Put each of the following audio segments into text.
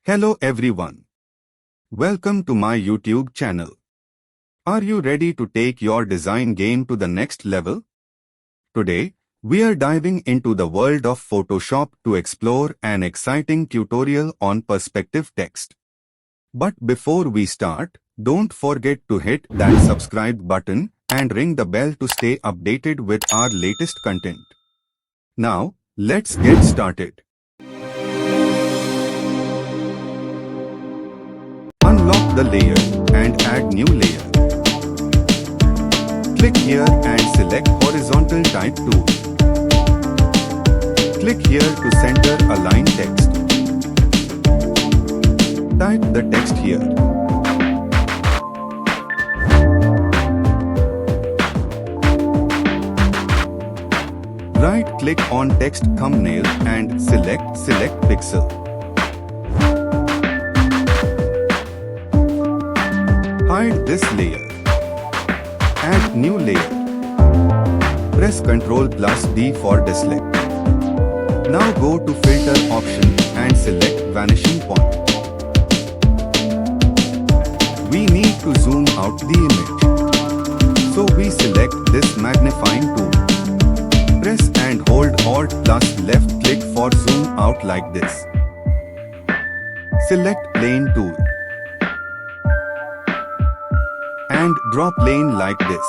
Hello everyone. Welcome to my YouTube channel. Are you ready to take your design game to the next level? Today, we are diving into the world of Photoshop to explore an exciting tutorial on perspective text. But before we start, don't forget to hit that subscribe button and ring the bell to stay updated with our latest content. Now, let's get started. Unlock the layer and add new layer. Click here and select horizontal type tool. Click here to center align text. Type the text here. Right click on text thumbnail and select pixel. Hide this layer. Add new layer. Press Ctrl+D for deselect. Now go to filter option and select vanishing point. We need to zoom out the image. So we select this magnifying tool. Press and hold Alt+ left click for zoom out like this. Select plane tool. And draw plane like this.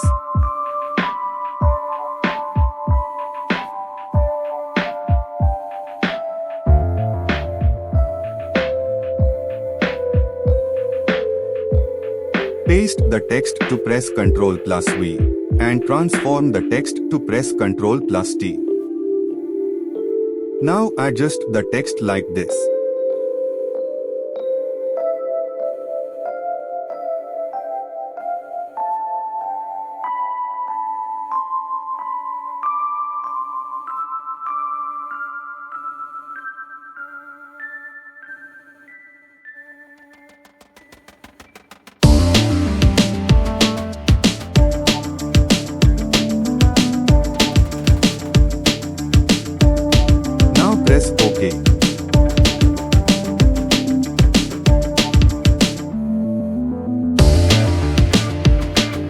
Paste the text to press Ctrl+V and transform the text to press Ctrl+T. Now adjust the text like this. Press OK.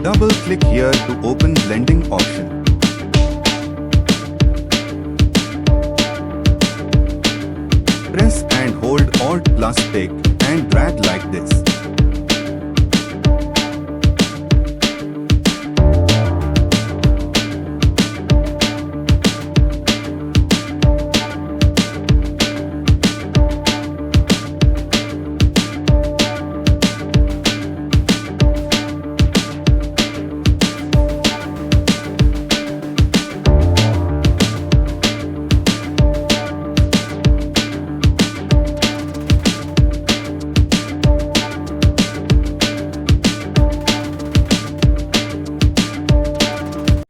Double click here to open blending option. Press and hold Alt+Pick and drag like this.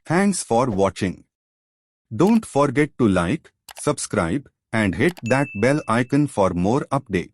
Thanks for watching. Don't forget to like, subscribe, and hit that bell icon for more updates.